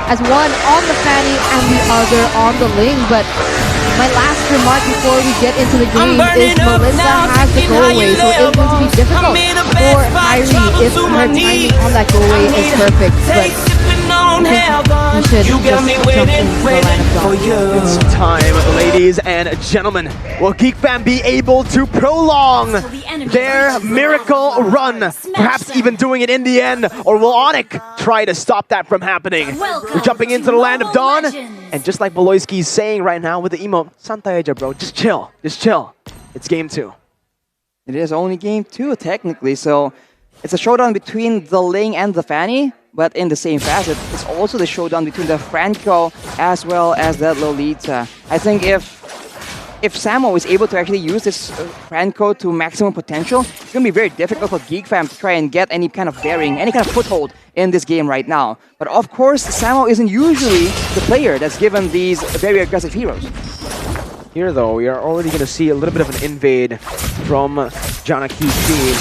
as one on the fanny and the other on the ling. But my last remark before we get into the game is Melissa has the go away, so it's going to be difficult for Kyrie if her timing on that go away is perfect. But you got me waiting for you. It's time, ladies and gentlemen. Will GEEKFAM be able to prolong their miracle run? Perhaps even doing it in the end, or will ONIC try to stop that from happening? We're jumping into the land of dawn, and just like Boloyski's saying right now with the emote, Santay aja bro, just chill, just chill. It's game 2. It is only game 2 technically, so it's a showdown between the Ling and the Fanny, but in the same facet, it's also the showdown between the Franco as well as the Lolita. I think if Samo is able to actually use this Franco to maximum potential, it's going to be very difficult for GEEKFAM to try and get any kind of bearing, any kind of foothold in this game right now. But of course, Samo isn't usually the player that's given these very aggressive heroes. Here though, we are already going to see a little bit of an invade from Janaki's team.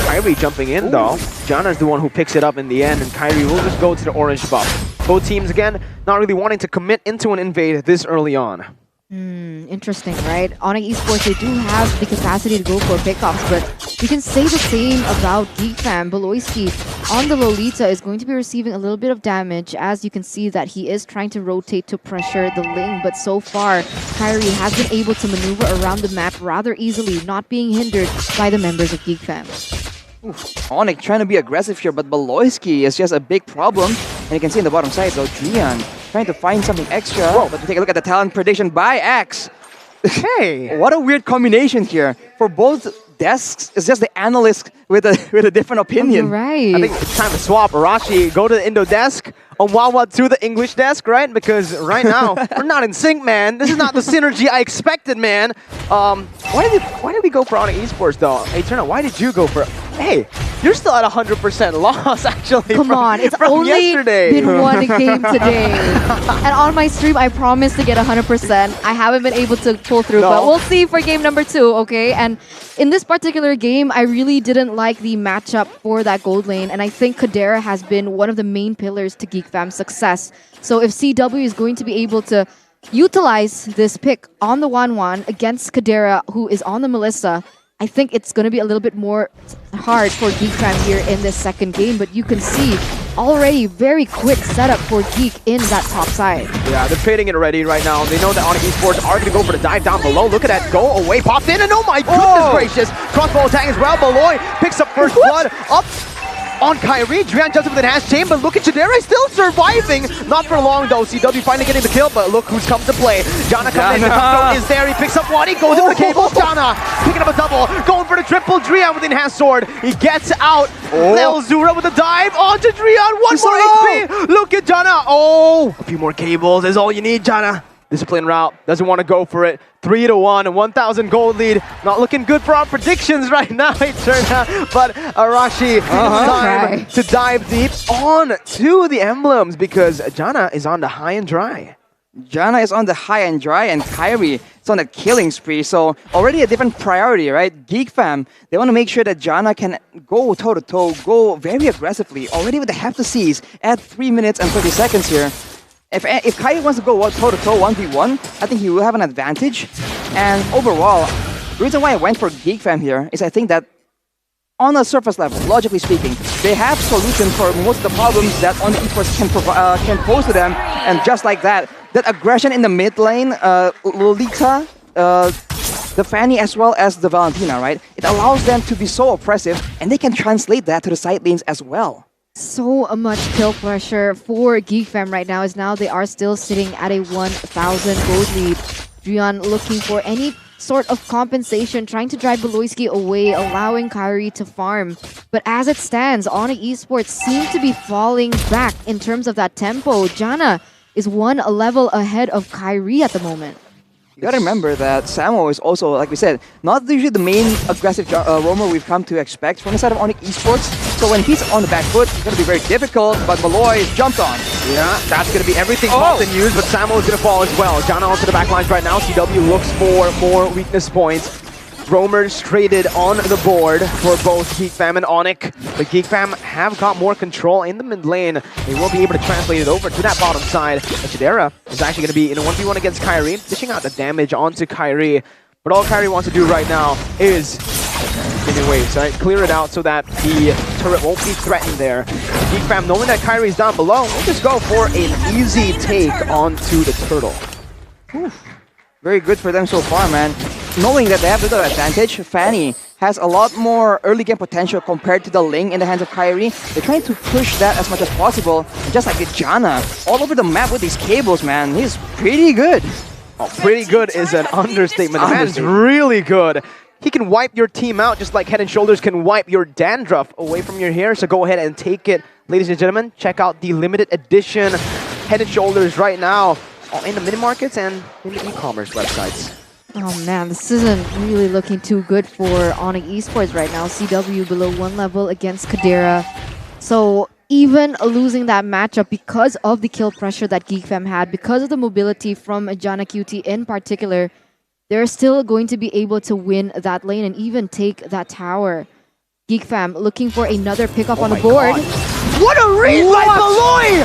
Kyrie jumping in though. Jana is the one who picks it up in the end, and Kyrie will just go to the orange buff. Both teams again, not really wanting to commit into an invade this early on. Interesting, right? ONIC Esports, they do have the capacity to go for pickoffs, but we can say the same about GEEKFAM. Boloyski on the Lolita is going to be receiving a little bit of damage, as you can see that he is trying to rotate to pressure the Ling, but so far, Kyrie has been able to maneuver around the map rather easily, not being hindered by the members of GEEKFAM. ONIC trying to be aggressive here, but Boloyski is just a big problem. And you can see in the bottom side though, Drian trying to find something extra. Whoa. But we take a look at the talent prediction by X. Hey! What a weird combination here. For both desks, it's just the analyst with a different opinion. Right. I think it's time to swap. Arashi, go to the Indo desk. Wawa to the English desk, right? Because right now, we're not in sync, man. This is not the synergy I expected, man. Why did we go for ONIC Esports, though? Hey, Turner, why did you go for... Hey, you're still at 100% loss, actually. Come on, it's only yesterday. been one game today. And on my stream, I promised to get 100%. I haven't been able to pull through, but we'll see for game number 2, okay? And in this particular game, I really didn't like the matchup for that gold lane, and I think Kadera has been one of the main pillars to GEEKFAM's success. So if CW is going to be able to utilize this pick on the 1-1 against Kadera, who is on the Melissa, I think it's going to be a little bit more hard for GEEKFAM here in this second game, but you can see already very quick setup for Geek in that top side. Yeah, they're trading it already right now. They know that ONIC Esports are going to go for the dive down below. Look at that go away, popped in, and oh my goodness gracious! Crossbow attack as well. Beloy picks up first blood up on Kyrie. Drian jumps with an enhanced chain, but look at Chidera still surviving. Not for long though. CW finally getting the kill, but look who's come to play. Jana comes in. The is there. He picks up one. He goes into the cables. Jana picking up a double. Going for the triple. Drian with the enhanced sword. He gets out. Lil Zura with a dive onto Drian. One more HP. Look at Jana. Oh, a few more cables is all you need, Jana. Discipline route, doesn't want to go for it. 3-1, 1,000 gold lead. Not looking good for our predictions right now, it turned out. But Arashi, time to dive deep on to the emblems because Jana is on the high and dry. Jana is on the high and dry, and Kyrie is on the killing spree. So already a different priority, right? GEEKFAM, they want to make sure that Jana can go toe-to-toe, go very aggressively. Already with the have to seize at 3 minutes and 30 seconds here. If Kyrie wants to go toe-to-toe 1v1, I think he will have an advantage. And overall, the reason why I went for GEEKFAM here is I think that on a surface level, logically speaking, they have solutions for most of the problems that ONIC Esports can pose to them. And just like that, that aggression in the mid lane, Lolita, the Fanny as well as the Valentina, right? It allows them to be so oppressive, and they can translate that to the side lanes as well. So much kill pressure for GEEKFAM right now, as now they are still sitting at a 1,000 gold lead. Drian looking for any sort of compensation, trying to drive Boloyski away, allowing Kyrie to farm. But as it stands, ONIC Esports seem to be falling back in terms of that tempo. Jana is one level ahead of Kyrie at the moment. You gotta remember that Samo is also, like we said, not usually the main aggressive roamer we've come to expect from the side of ONIC Esports. So when he's on the back foot, it's gonna be very difficult, but Malloy jumped on. Yeah, that's gonna be everything popped and used, but Samo is gonna fall as well. Jana onto the back lines right now. CW looks for more weakness points. roamers traded on the board for both GEEKFAM and ONIC. But GEEKFAM have got more control in the mid lane. They will be able to translate it over to that bottom side. Chidera is actually going to be in a 1v1 against Kyrie, dishing out the damage onto Kyrie. But all Kyrie wants to do right now is spinning waves, right? Clear it out so that the turret won't be threatened there. GEEKFAM, knowing that Kyrie's down below, will just go for an easy take onto the turtle. Very good for them so far, man. Knowing that they have a little advantage, Fanny has a lot more early game potential compared to the Ling in the hands of Kyrie. They're trying to push that as much as possible. Just like with Janna, all over the map with these cables, man. He's pretty good. Oh, pretty good is an understatement. The man's really good. He can wipe your team out just like Head & Shoulders can wipe your dandruff away from your hair. So go ahead and take it. Ladies and gentlemen, check out the limited edition Head & Shoulders right now in the mini markets and in the e-commerce websites. Oh man, this isn't really looking too good for ONIC Esports right now. CW below 1 level against Kadera. So even losing that matchup because of the kill pressure that GEEKFAM had, because of the mobility from Janna QT in particular, they're still going to be able to win that lane and even take that tower. GEEKFAM looking for another pickup on the board. God. What a read by Beloy!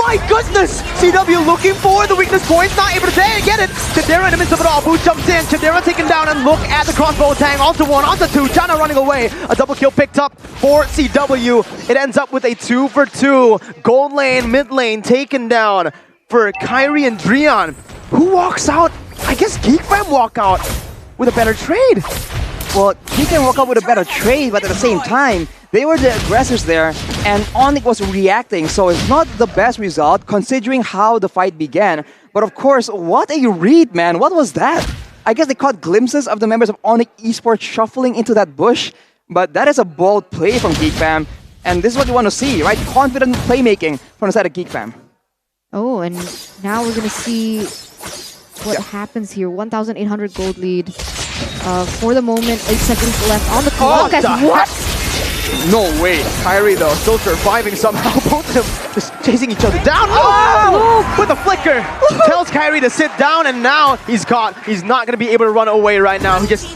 My goodness! CW looking for the weakness points, not able to get it. Chidera in the midst of it all. Boost jumps in. Chidera taken down and look at the crossbow tang. Onto 1, onto 2. Janna running away. A double kill picked up for CW. It ends up with a 2 for 2. Gold lane, mid lane taken down for Kyrie and Drian. Who walks out? I guess GEEKFAM walk out with a better trade. Well, GEEKFAM walk out with a better trade, but at the same time, they were the aggressors there, and ONIC was reacting, so it's not the best result considering how the fight began. But of course, what a read, man. What was that? I guess they caught glimpses of the members of ONIC Esports shuffling into that bush, but that is a bold play from GEEKFAM, and this is what you want to see, right? Confident playmaking from the side of GEEKFAM. Oh, and now we're going to see what happens here. 1,800 gold lead. For the moment, 8 seconds left on the clock. What? No way. Kyrie, though, still surviving somehow. Both of them just chasing each other down. Oh! With a flicker. Tells Kyrie to sit down, and now he's caught. He's not going to be able to run away right now. He just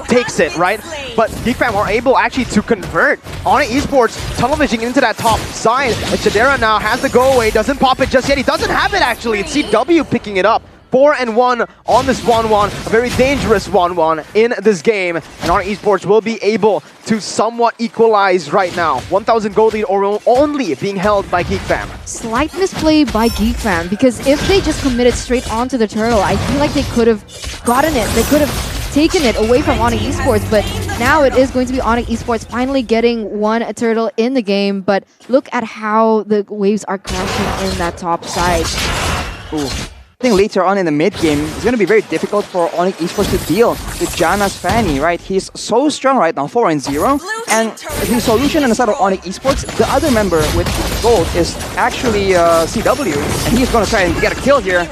takes it, right? But GEEKFAM are able actually to convert ONIC Esports tunnel vision into that top side. And Chidera now has the go away. Doesn't pop it just yet. He doesn't have it, actually. It's CW picking it up. 4-1 on this 1-1, a very dangerous 1-1 in this game, and ONIC Esports will be able to somewhat equalize right now. 1,000 gold lead only being held by GEEKFAM. Slight misplay by GEEKFAM, because if they just committed straight onto the turtle, I feel like they could have gotten it. They could have taken it away from ONIC Esports, but now it is going to be ONIC Esports finally getting one turtle in the game. But look at how the waves are crashing in that top side. Ooh. I think later on in the mid game, it's going to be very difficult for ONIC Esports to deal with Janna's Fanny, right? He's so strong right now, 4-0. And the solution on the side of ONIC Esports, the other member with gold is actually CW. And he's going to try and get a kill here.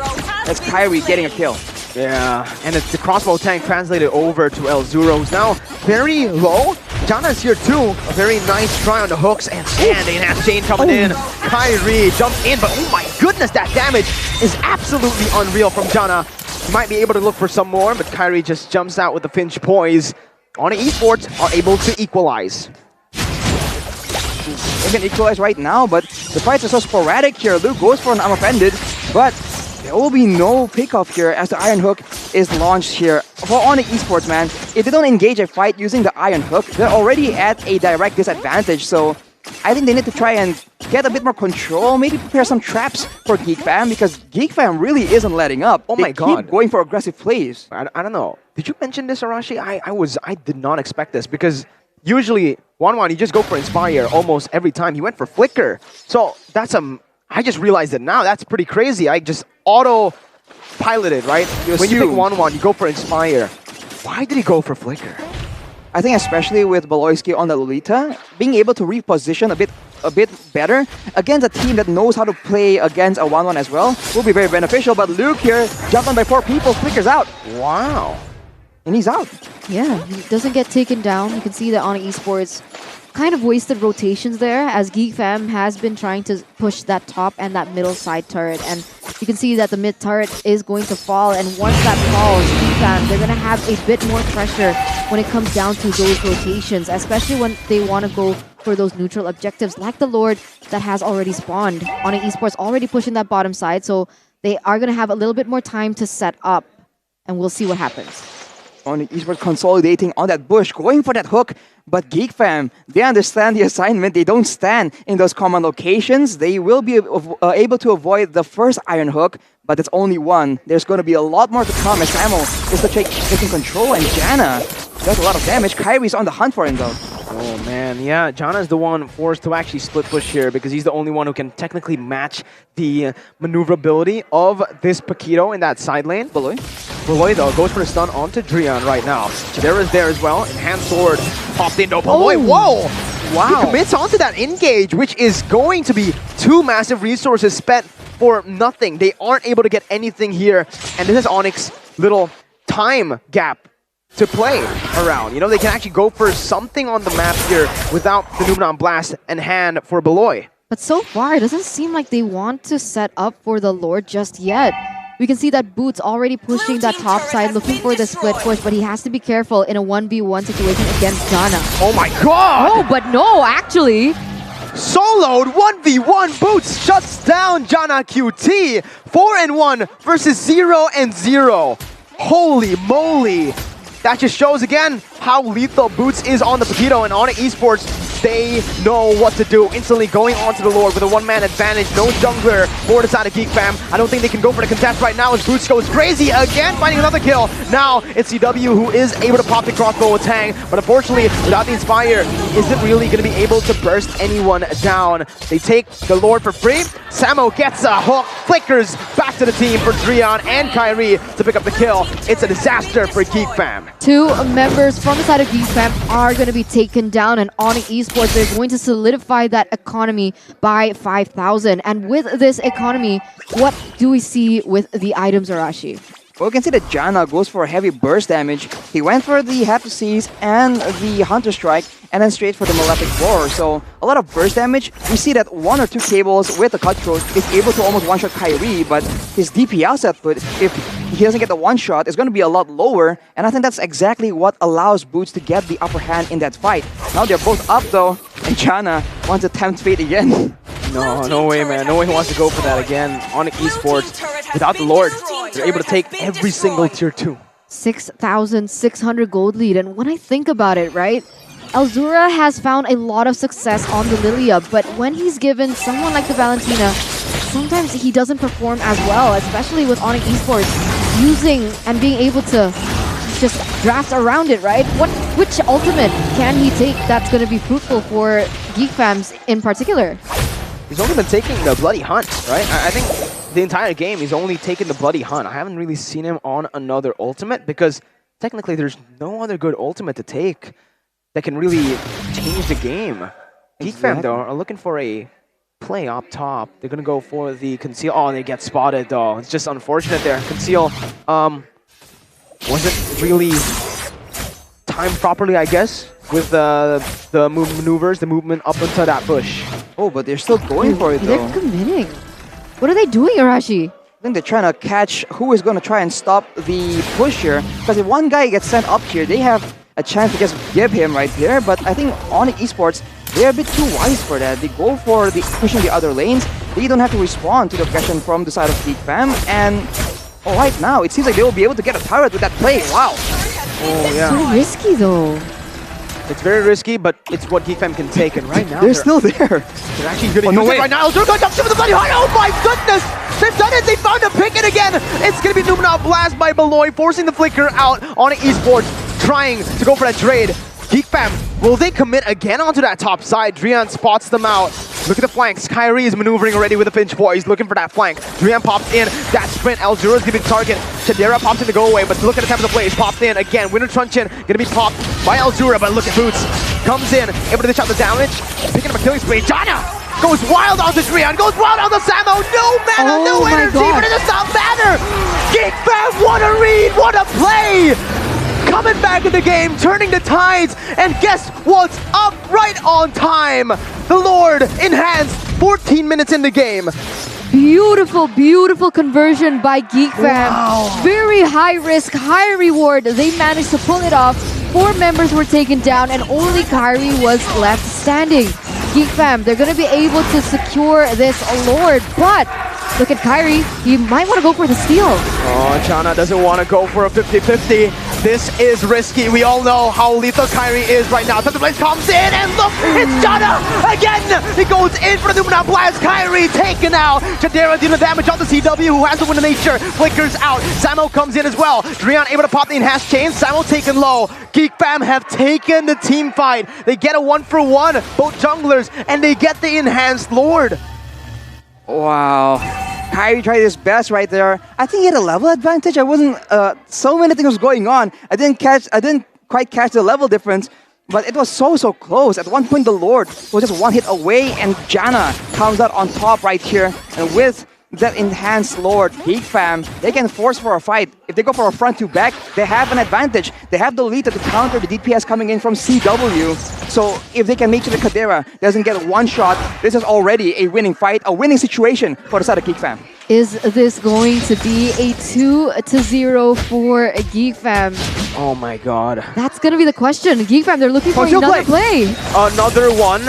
That's Kyrie getting a kill. Yeah, and it's the crossbow tank translated over to El Zuro, who's now very low. Janna's here too. A very nice try on the hooks, and standing has Shane coming in. Kyrie jumps in, but oh my goodness, that damage is absolutely unreal from Janna. He might be able to look for some more, but Kyrie just jumps out with the Finch poise. ONIC Esports are able to equalize. They can equalize right now, but the fights are so sporadic here. Luke goes for an unoffended, but there will be no pickoff here as the Iron Hook is launched here. For ONIC Esports, man, if they don't engage a fight using the Iron Hook, they're already at a direct disadvantage. So I think they need to try and get a bit more control, maybe prepare some traps for GEEKFAM, because GEEKFAM really isn't letting up. Oh my God. They keep going for aggressive plays. I don't know. Did you mention this, Arashi? I did not expect this, because usually 1-1, you just go for Inspire almost every time. He went for Flicker. So that's I just realized it now. That's pretty crazy. I just auto-piloted, right? When you pick 1-1, you go for Inspire. Why did he go for Flicker? I think especially with Beloyski on the Lolita, being able to reposition a bit better against a team that knows how to play against a 1-1 as well will be very beneficial. But Luke here, jumped on by 4 people, Flicker's out. Wow. And he's out. Yeah, he doesn't get taken down. You can see that ONIC Esports kind of wasted rotations there, as GEEKFAM has been trying to push that top and that middle side turret. And you can see that the mid turret is going to fall, and once that falls, GEEKFAM, they're going to have a bit more pressure when it comes down to those rotations, especially when they want to go for those neutral objectives like the Lord that has already spawned. ONIC Esports already pushing that bottom side, so they are going to have a little bit more time to set up, and we'll see what happens. ONIC Esports consolidating on that bush, going for that hook. But GEEKFAM, they understand the assignment. They don't stand in those common locations. They will be able to avoid the first iron hook, but it's only one. There's going to be a lot more to come as Samo is taking control, and Jana does a lot of damage. Kyrie's on the hunt for him, though. Oh man, yeah, Jana is the one forced to actually split push here because he's the only one who can technically match the maneuverability of this Paquito in that side lane. Beloy though goes for the stun onto Drian right now. Chidera is there as well. Enhanced sword popped into Beloy. Whoa! Wow. He commits onto that engage, which is going to be 2 massive resources spent for nothing. They aren't able to get anything here. And this is ONIC's little time gap to play around. You know, they can actually go for something on the map here without the Numenon Blast in hand for Beloy. But so far, it doesn't seem like they want to set up for the Lord just yet. We can see that Boots already pushing that top side, looking for the split push, but he has to be careful in a 1v1 situation against Jana. Oh my god! Oh, but no, actually. Soloed 1v1, Boots shuts down Jana QT. 4-1 versus 0-0. Holy moly! That just shows again how lethal Boots is on the Paquito, and ONIC Esports, they know what to do. Instantly going onto the Lord with a one-man advantage. No jungler for the side of GEEKFAM. I don't think they can go for the contest right now as Boots goes crazy again, finding another kill. Now it's CW who is able to pop the crossbow with Tang, but unfortunately, without the Inspire, isn't really going to be able to burst anyone down. They take the Lord for free. Samo gets a hook, flickers back to the team for Drian and Kyrie to pick up the kill. It's a disaster for GEEKFAM. 2 members from the side of GEEKFAM are going to be taken down, and ONIC Esports, they're going to solidify that economy by 5,000. And with this economy, what do we see with the items, Arashi? Well, we can see that Jana goes for heavy burst damage. He went for the Have to Seize and the Hunter Strike, and then straight for the Malefic Roar. So a lot of burst damage. We see that 1 or 2 cables with the Cutthroat is able to almost one-shot Kyrie, but his DPS output, if he doesn't get the one-shot, is going to be a lot lower, and I think that's exactly what allows Boots to get the upper hand in that fight. Now they're both up though, and Jana wants to tempt fate again. No way, man. No way he wants to go for that again. ONIC Esports, without the Lord, they're able to take every single tier 2. 6,600 gold lead, and when I think about it, right? Elzura has found a lot of success on the Lilia, but when he's given someone like the Valentina, sometimes he doesn't perform as well, especially with ONIC Esports using and being able to just draft around it, right? Which ultimate can he take that's going to be fruitful for GEEKFAMs in particular? He's only been taking the Bloody Hunt, right? I think the entire game he's only taken the Bloody Hunt. I haven't really seen him on another ultimate because technically there's no other good ultimate to take that can really change the game. GEEKFAM, though, are looking for a play up top. They're going to go for the Conceal. Oh, and they get spotted, though. It's just unfortunate there. Conceal wasn't really timed properly, I guess, with the maneuvers, the movement up into that bush. Oh, but they're still going for it, though. They're committing. What are they doing, Arashi? I think they're trying to catch who is going to try and stop the push here. Because if one guy gets sent up here, they have a chance to just give him right there. But I think ONIC Esports, they're a bit too wise for that. They go for the pushing the other lanes. They don't have to respond to the aggression from the side of GEEKFAM. And right now, it seems like they will be able to get a turret with that play. Wow. Oh, yeah. So risky, though. It's very risky, but it's what GEEKFAM can take. And right now, they're still there. They're actually going to use it right now. They're going to jump to the Bloody Heart. Oh my goodness! They've done it! They found a picket again! It's going to be Numenon Blast by Beloy, forcing the Flicker out. ONIC Esports trying to go for that trade. GEEKFAM, will they commit again onto that top side? Drian spots them out. Look at the flanks. Kyrie is maneuvering already with a pinch boy. He's looking for that flank. Drian pops in. That sprint. Elzura is giving target. Chidera pops in to go away, but look at the time of the play. He's popped in again. Winter Truncheon gonna be popped by Elzura, but look at Boots. Comes in, able to dish out the damage. Picking up a killing spree. Jana goes wild onto Drian. Goes wild onto Samo. No mana, no energy, but it does not matter. GEEKFAM, what a read, what a play. Coming back in the game, turning the tides, and guess what's up right on time? The Lord enhanced 14 minutes in the game. Beautiful, beautiful conversion by GeekFam. Wow. Very high risk, high reward. They managed to pull it off. 4 members were taken down and only Kyrie was left standing. GeekFam, they're going to be able to secure this Lord, but look at Kyrie. He might want to go for the steal. Oh, Jana doesn't want to go for a 50-50. This is risky. We all know how lethal Kyrie is right now. Thunder Blaze comes in and look, it's Jana again. He goes in for the Lumina Blast. Kyrie taken out. Chadera dealing damage on the CW who has the Wind of Nature. Flickers out. Samo comes in as well. Drian able to pop the enhanced chain. Samo taken low. GeekFam have taken the team fight. They get a 1-for-1, both junglers, and they get the enhanced Lord. Wow. Kyrie tried his best right there. I think he had a level advantage. I wasn't, so many things was going on. I didn't quite catch the level difference, but it was so close. At one point, the Lord was just one hit away, and Jana comes out on top right here. And with that enhanced Lord, GeekFam, they can force for a fight. If they go for a front to back, they have an advantage. They have the lead to counter the DPS coming in from CW. So if they can make sure the Kadera doesn't get one shot, this is already a winning fight, a winning situation for the side of GeekFam. Is this going to be a 2-0 for GeekFam? Oh my god. That's going to be the question. GeekFam, they're looking for another play. Another one.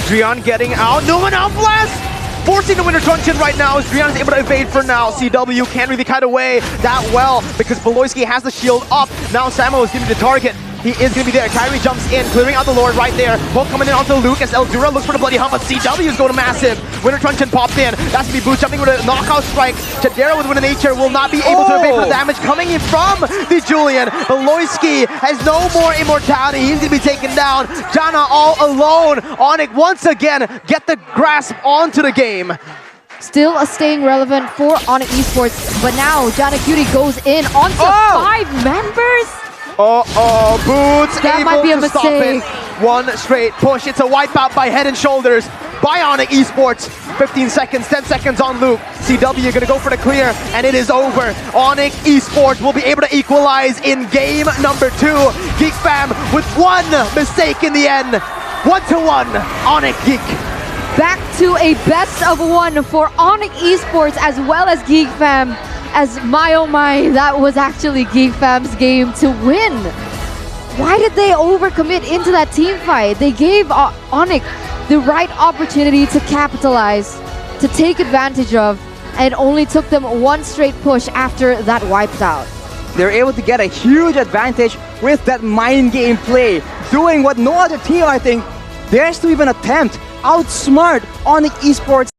Drian getting out. No one out blast! Forcing the Winter Truncheon right now as Drian is able to evade for now. CW can't really kite away that well because Beloyski has the shield up. Now Samo is giving the target. He is going to be there. Kyrie jumps in, clearing out the Lord right there. Both coming in onto Luke as Eldura looks for the bloody hump, but CW is going to massive. Winter Truncheon popped in. That's going to be Boots jumping with a knockout strike. Chadera with Wind of Nature will not be able to evade for the damage coming in from the Julian. Beloyski has no more immortality. He's going to be taken down. Jana all alone. ONIC once again get the grasp onto the game. Still staying relevant for ONIC Esports, but now Jana Cutie goes in onto 5 members. Boots That able might be a to stop it. mistake. One straight push. It's a wipeout by Head and Shoulders by ONIC Esports. 15 seconds, 10 seconds on Luke. CW gonna go for the clear, and it is over. ONIC Esports will be able to equalize in game number 2. GeekFam with one mistake in the end. 1-1, ONIC Geek. Back to a best of 1 for ONIC Esports as well as GeekFam. As my oh my, that was actually GeekFam's game to win. Why did they overcommit into that team fight? They gave ONIC the right opportunity to capitalize, to take advantage of, and it only took them one straight push after that wiped out. They're able to get a huge advantage with that mind game play, doing what no other team, I think, dares to even attempt. Outsmart ONIC Esports